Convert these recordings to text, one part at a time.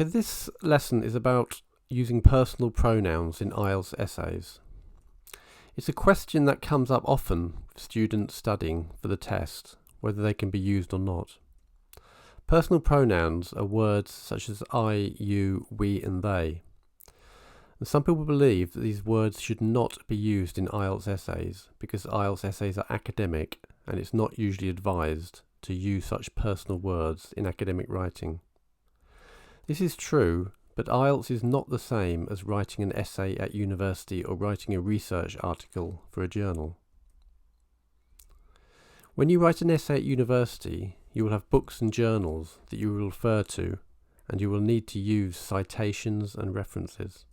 Okay, this lesson is about using personal pronouns in IELTS essays. It's a question that comes up often for students studying for the test, whether they can be used or not. Personal pronouns are words such as I, you, we and they. And some people believe that these words should not be used in IELTS essays because IELTS essays are academic and it's not usually advised to use such personal words in academic writing. This is true, but IELTS is not the same as writing an essay at university or writing a research article for a journal. When you write an essay at university, you will have books and journals that you will refer to, and you will need to use citations and references.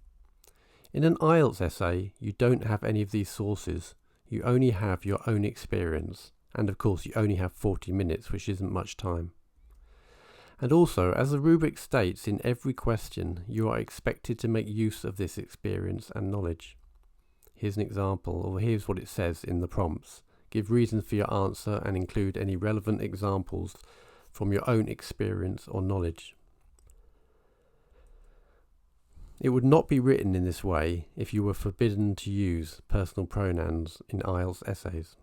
In an IELTS essay, you don't have any of these sources. You only have your own experience, and of course you only have 40 minutes, which isn't much time. And also, as the rubric states in every question, you are expected to make use of this experience and knowledge. Here's an example, or here's what it says in the prompts. Give reasons for your answer and include any relevant examples from your own experience or knowledge. It would not be written in this way if you were forbidden to use personal pronouns in IELTS essays.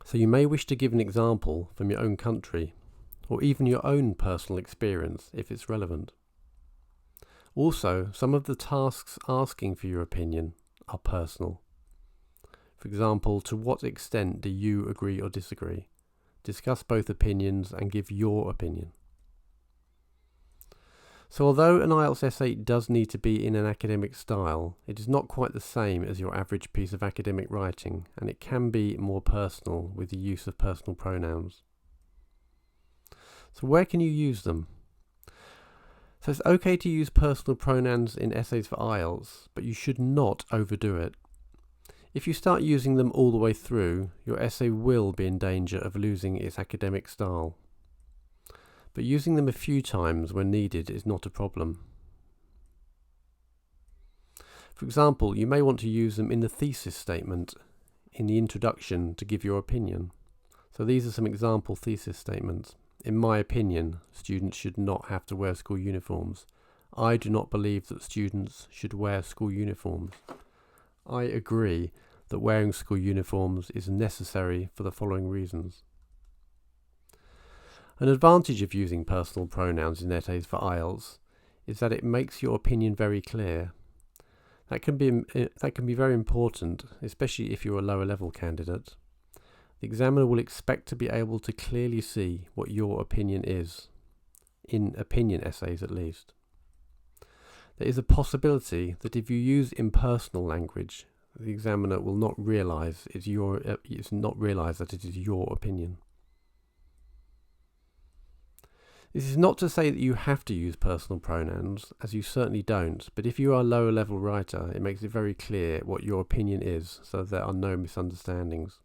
So you may wish to give an example from your own country, or even your own personal experience if it's relevant. Also, some of the tasks asking for your opinion are personal. For example, to what extent do you agree or disagree? Discuss both opinions and give your opinion. So although an IELTS essay does need to be in an academic style, it is not quite the same as your average piece of academic writing, and it can be more personal with the use of personal pronouns. So where can you use them? So it's okay to use personal pronouns in essays for IELTS, but you should not overdo it. If you start using them all the way through, your essay will be in danger of losing its academic style. But using them a few times when needed is not a problem. For example, you may want to use them in the thesis statement, in the introduction, to give your opinion. So these are some example thesis statements. In my opinion, students should not have to wear school uniforms. I do not believe that students should wear school uniforms. I agree that wearing school uniforms is necessary for the following reasons. An advantage of using personal pronouns in essays for IELTS is that it makes your opinion very clear. That can be very important, especially if you're a lower level candidate. The examiner will expect to be able to clearly see what your opinion is, in opinion essays at least. There is a possibility that if you use impersonal language, the examiner will not realise that it is your opinion. This is not to say that you have to use personal pronouns, as you certainly don't, but if you are a lower level writer, it makes it very clear what your opinion is, so there are no misunderstandings.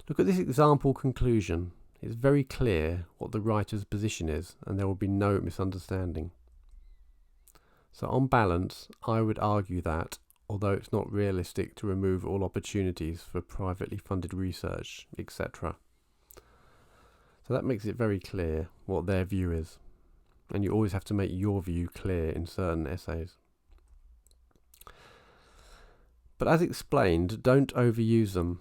Look at this example conclusion. It's very clear what the writer's position is, and there will be no misunderstanding. So on balance, I would argue that, although it's not realistic to remove all opportunities for privately funded research, etc. So that makes it very clear what their view is. And you always have to make your view clear in certain essays. But as explained, don't overuse them.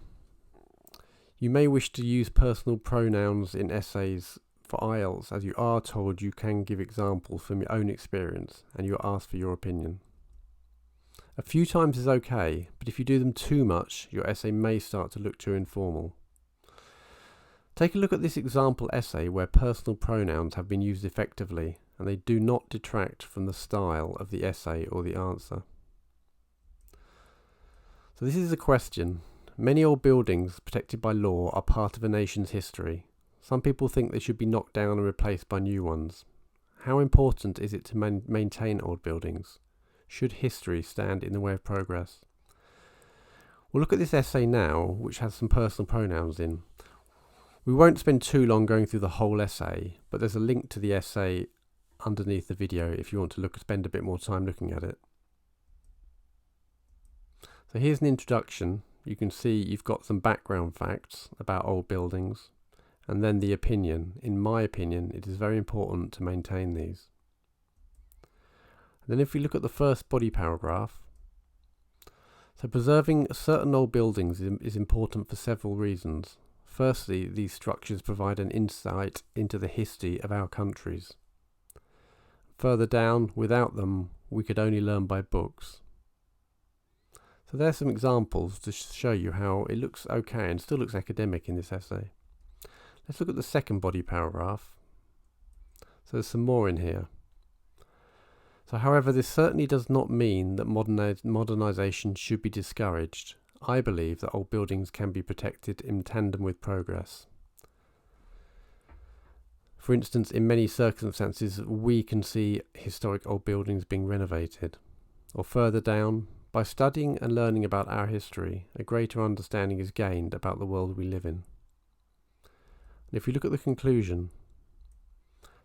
You may wish to use personal pronouns in essays for IELTS as you are told you can give examples from your own experience and you are asked for your opinion. A few times is okay, but if you do them too much, your essay may start to look too informal. Take a look at this example essay where personal pronouns have been used effectively and they do not detract from the style of the essay or the answer. So this is a question. Many old buildings protected by law are part of a nation's history. Some people think they should be knocked down and replaced by new ones. How important is it to maintain old buildings? Should history stand in the way of progress? We'll look at this essay now, which has some personal pronouns in. We won't spend too long going through the whole essay, but there's a link to the essay underneath the video if you want to spend a bit more time looking at it. So here's an introduction. You can see you've got some background facts about old buildings, and then the opinion. In my opinion, it is very important to maintain these. Then if we look at the first body paragraph, so preserving certain old buildings is important for several reasons. Firstly, these structures provide an insight into the history of our countries. Further down, without them, we could only learn by books. So there's some examples to show you how it looks okay and still looks academic in this essay. Let's look at the second body paragraph. So there's some more in here. So however, this certainly does not mean that modernisation should be discouraged. I believe that old buildings can be protected in tandem with progress. For instance, in many circumstances, we can see historic old buildings being renovated. Or further down, by studying and learning about our history, a greater understanding is gained about the world we live in. And if we look at the conclusion,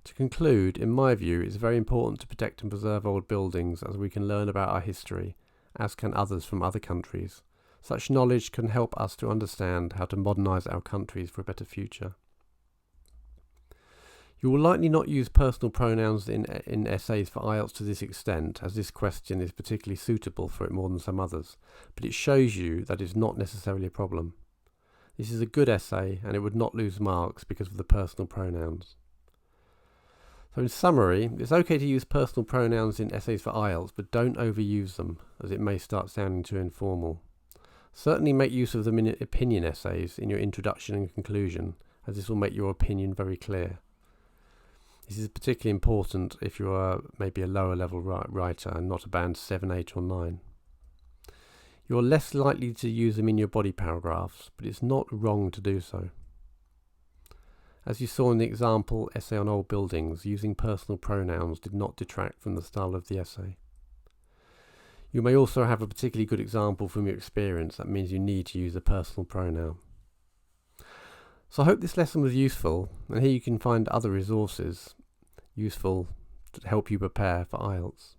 to conclude, in my view, it's very important to protect and preserve old buildings as we can learn about our history, as can others from other countries. Such knowledge can help us to understand how to modernise our countries for a better future. You will likely not use personal pronouns in essays for IELTS to this extent, as this question is particularly suitable for it more than some others, but it shows you that it's not necessarily a problem. This is a good essay and it would not lose marks because of the personal pronouns. So in summary, it's okay to use personal pronouns in essays for IELTS, but don't overuse them, as it may start sounding too informal. Certainly make use of them in opinion essays in your introduction and conclusion, as this will make your opinion very clear. This is particularly important if you are maybe a lower level writer and not a band 7, 8 or 9. You are less likely to use them in your body paragraphs, but it's not wrong to do so. As you saw in the example essay on old buildings, using personal pronouns did not detract from the style of the essay. You may also have a particularly good example from your experience that means you need to use a personal pronoun. So I hope this lesson was useful, and here you can find other resources useful to help you prepare for IELTS.